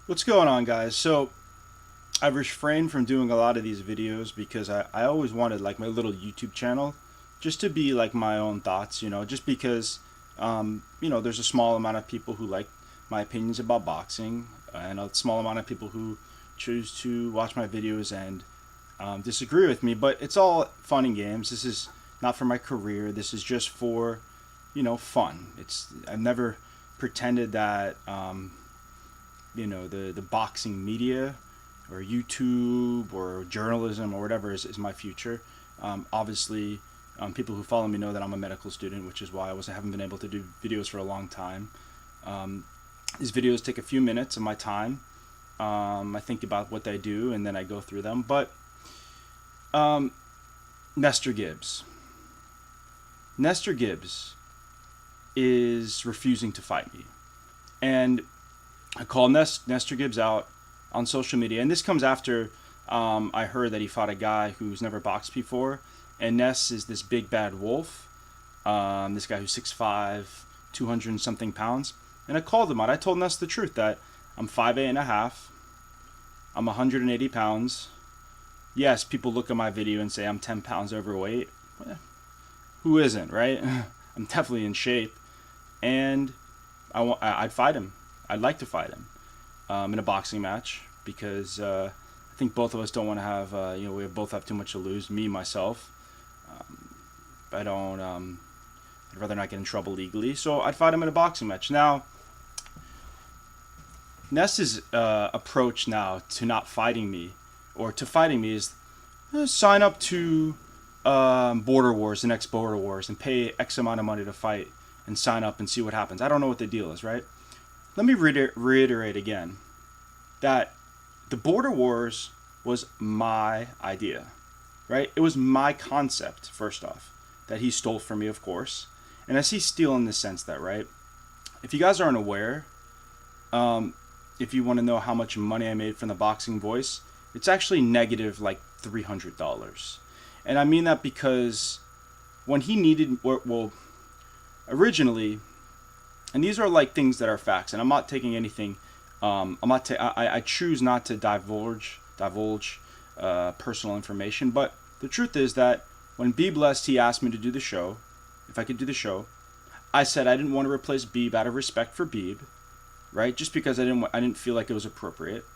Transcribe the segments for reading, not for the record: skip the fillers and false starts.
What's going on, guys? So I've refrained from doing a lot of these videos because I always wanted like my little YouTube channel just to be like my own thoughts, just because there's a small amount of people who like my opinions about boxing and a small amount of people who choose to watch my videos and disagree with me. But it's all fun and games. This is not for my career. This is just for fun. I've never pretended that the boxing media or YouTube or journalism or whatever is my future. Obviously, people who follow me know that I'm a medical student, which is why haven't been able to do videos for a long time. These videos take a few minutes of my time. I think about what they do and then I go through them. But Nestor Gibbs. Nestor Gibbs is refusing to fight me. And I called Nestor Gibbs out on social media, and this comes after I heard that he fought a guy who's never boxed before, and Ness is this big bad wolf, this guy who's 6'5", 200 and something pounds, and I called him out. I told Ness the truth that I'm 5'8" and a half, I'm 180 pounds. Yes, people look at my video and say I'm 10 pounds overweight. Who isn't, right? I'm definitely in shape, and I'd fight him. I'd like to fight him in a boxing match because I think both of us don't want to have, we both have too much to lose. Me, myself. I don't, I'd rather not get in trouble legally. So I'd fight him in a boxing match. Now, Ness's approach now to not fighting me or to fighting me is sign up to Border Wars, the next Border Wars, and pay X amount of money to fight and sign up and see what happens. I don't know what the deal is, right? Let me reiterate again that the Border Wars was my idea, right? It was my concept, first off, that he stole from me, of course. And I see steal in the sense that, right, if you guys aren't aware, if you want to know how much money I made from the Boxing Voice, it's actually negative like $300. And I mean that because when he needed, well, originally, and these are like things that are facts, and I'm not taking anything. I choose not to divulge personal information. But the truth is that when Beeb left, he asked me to do the show, if I could do the show. I said I didn't want to replace Beeb out of respect for Beeb, right? Just because I didn't feel like it was appropriate.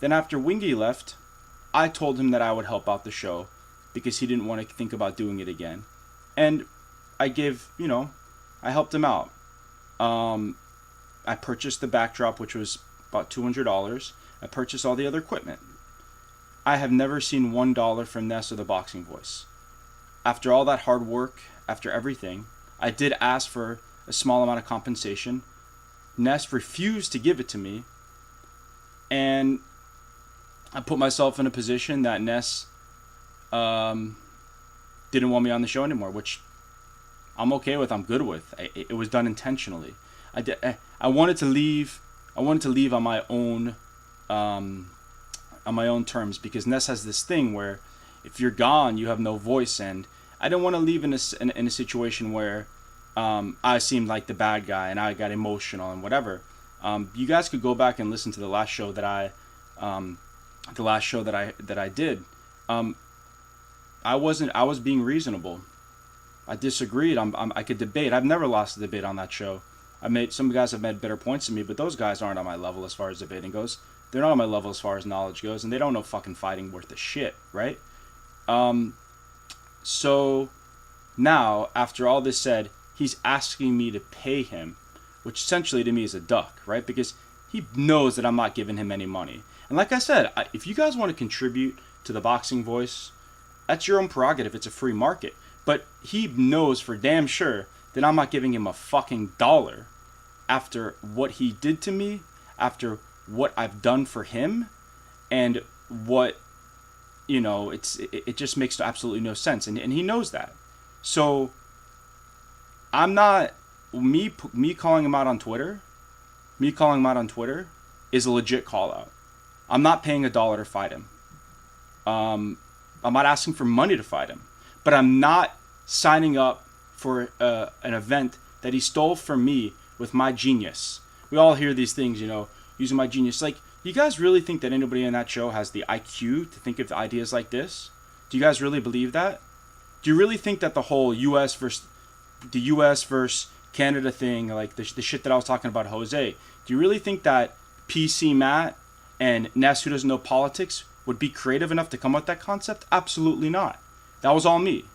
Then after Wingy left, I told him that I would help out the show because he didn't want to think about doing it again, and I helped him out. I purchased the backdrop, which was about $200. I purchased all the other equipment. I have never seen $1 from Ness or the Boxing Voice. After all that hard work, after everything, I did ask for a small amount of compensation. Ness refused to give it to me, and I put myself in a position that Ness didn't want me on the show anymore, which I'm okay with. I'm good with. It was done intentionally. I wanted to leave. I wanted to leave on my own terms because Ness has this thing where if you're gone, you have no voice, and I didn't want to leave in a situation where I seemed like the bad guy and I got emotional and whatever. You guys could go back and listen to the last show that I did. I was being reasonable. I disagreed. I could debate. I've never lost a debate on that show. Some guys have made better points than me, but those guys aren't on my level as far as debating goes. They're not on my level as far as knowledge goes, and they don't know fucking fighting worth a shit, right? So now, after all this said, he's asking me to pay him, which essentially to me is a duck, right? Because he knows that I'm not giving him any money. And like I said, if you guys want to contribute to the Boxing Voice, that's your own prerogative. It's a free market. But he knows for damn sure that I'm not giving him a fucking dollar after what he did to me, after what I've done for him, and what, it just makes absolutely no sense. And he knows that. So I'm not, me calling him out on Twitter, is a legit call out. I'm not paying $1 to fight him. I'm not asking for money to fight him. But I'm not signing up for an event that he stole from me with my genius. We all hear these things, using my genius. Like, You guys really think that anybody in that show has the IQ to think of ideas like this? Do you guys really believe that? Do you really think that the whole U.S. versus Canada thing, like the shit that I was talking about, Jose, do you really think that PC Matt and Ness, who doesn't know politics, would be creative enough to come up with that concept? Absolutely not. That was all me.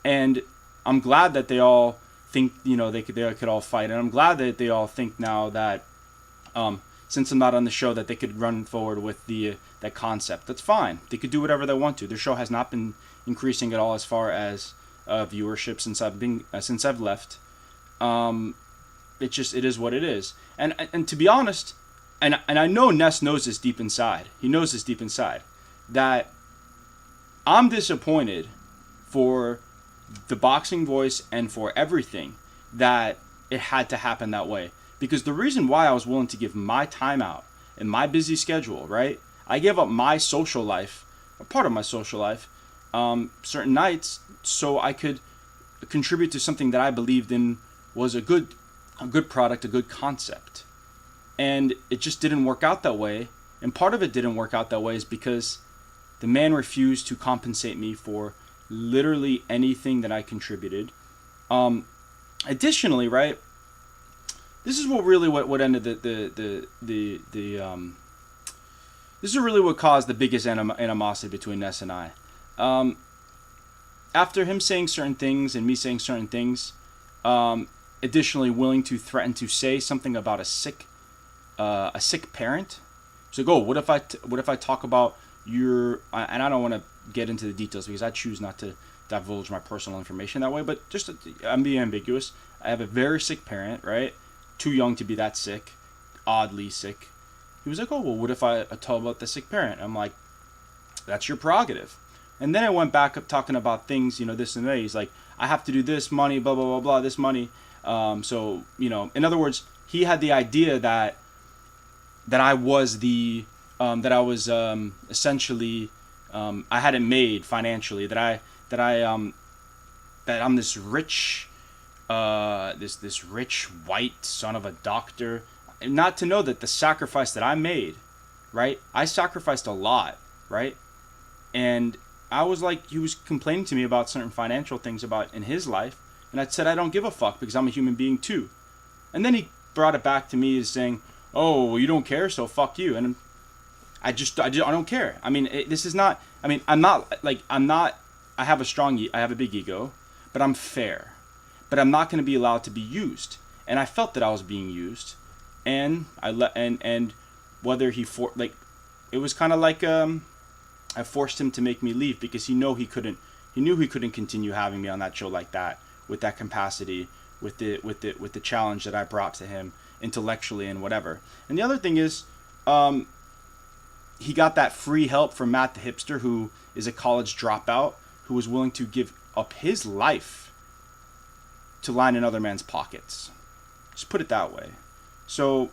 And I'm glad that they all think, they could all fight. And I'm glad that they all think now that, since I'm not on the show, that they could run forward with that concept. That's fine. They could do whatever they want to. Their show has not been increasing at all as far as viewership since I've left. It is what it is. And to be honest, and I know Ness knows this deep inside. He knows this deep inside, that I'm disappointed for the boxing voice and for everything that it had to happen that way. Because the reason why I was willing to give my time out and my busy schedule, right? I gave up my social life, a part of my social life, certain nights, so I could contribute to something that I believed in was a good product, a good concept. And it just didn't work out that way. And part of it didn't work out that way is because the man refused to compensate me for literally anything that I contributed. Additionally, right, this is what ended this is really what caused the biggest animosity between Ness and I. After him saying certain things and me saying certain things, additionally willing to threaten to say something about a sick parent. So what if I talk about your, and I don't want to get into the details because I choose not to divulge my personal information that way, but I'm being ambiguous. I have a very sick parent, right? Too young to be that sick, oddly sick. He was like, oh, well, what if I tell about the sick parent? I'm like, that's your prerogative. And then I went back up talking about things, this and that. He's like, I have to do this, money, blah, blah, blah, blah, this money. So, in other words, he had the idea that I was essentially, I had it made financially, that I'm this rich, this rich white son of a doctor. Not to know that the sacrifice that I made, right? I sacrificed a lot, right? And I was like, he was complaining to me about certain financial things in his life. And I said, I don't give a fuck because I'm a human being too. And then he brought it back to me as saying, oh, well, you don't care, so fuck you. And I don't care. I mean, I have a big ego, but I'm fair. But I'm not going to be allowed to be used. And I felt that I was being used. And and whether it was kind of like, I forced him to make me leave because he knew he couldn't continue having me on that show like that, with that capacity, with the challenge that I brought to him intellectually and whatever. And the other thing is, he got that free help from Matt the hipster, who is a college dropout, who was willing to give up his life to line another man's pockets. Just put it that way. So,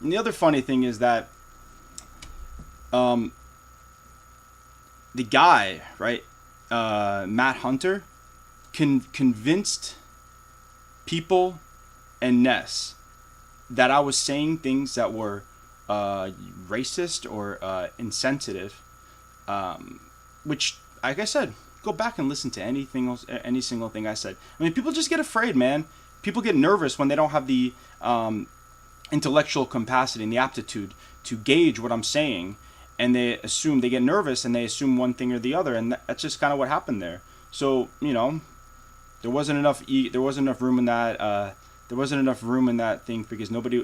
and the other funny thing is that, the guy, right, Matt Hunter, convinced people and Ness that I was saying things that were racist or insensitive, which, like I said, go back and listen to any single thing I said. I mean, people just get afraid, man. People get nervous when they don't have the intellectual capacity and the aptitude to gauge what I'm saying, and they get nervous and they assume one thing or the other, and that's just kind of what happened there. So, there wasn't enough room in that. There wasn't enough room in that thing because nobody,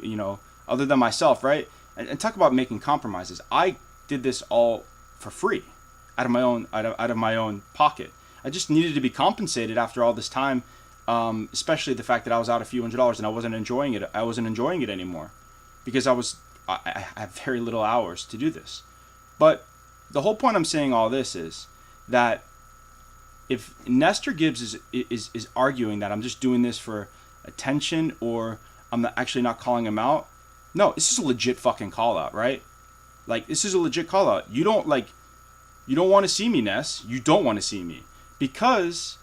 other than myself, right? And talk about making compromises. I did this all for free, out of my own pocket. I just needed to be compensated after all this time, especially the fact that I was out a few $100s and I wasn't enjoying it. I wasn't enjoying it anymore because I have very little hours to do this. But the whole point I'm saying all this is that if Nestor Gibbs is arguing that I'm just doing this for attention or I'm actually not calling him out, no, this is a legit fucking call out, right? Like, this is a legit call out. You don't want to see me, Ness. You don't want to see me because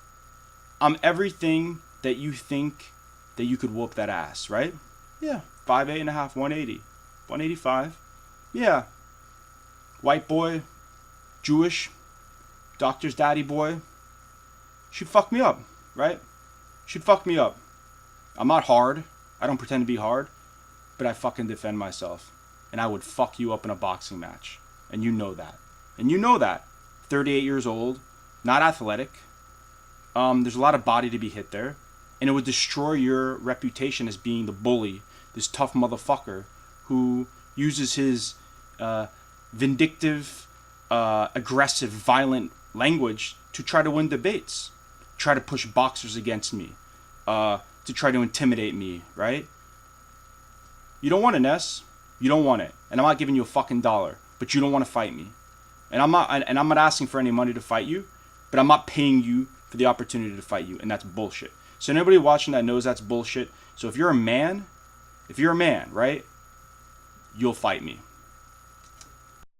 I'm everything that you think that you could whoop that ass, right? Yeah, 5'8.5", 180, 185. Yeah, white boy, Jewish, doctor's daddy boy. She'd fuck me up, right? She'd fuck me up. I'm not hard. I don't pretend to be hard, but I fucking defend myself. And I would fuck you up in a boxing match. And you know that. And you know that. 38 years old, not athletic. There's a lot of body to be hit there. And it would destroy your reputation as being the bully, this tough motherfucker who uses his vindictive, aggressive, violent language to try to win debates, try to push boxers against me, to try to intimidate me, right? You don't want it, Ness. You don't want it. And I'm not giving you a fucking dollar, but you don't want to fight me. And I'm not asking for any money to fight you, but I'm not paying you for the opportunity to fight you, and that's bullshit. So anybody watching that knows that's bullshit. So if you're a man, right, you'll fight me.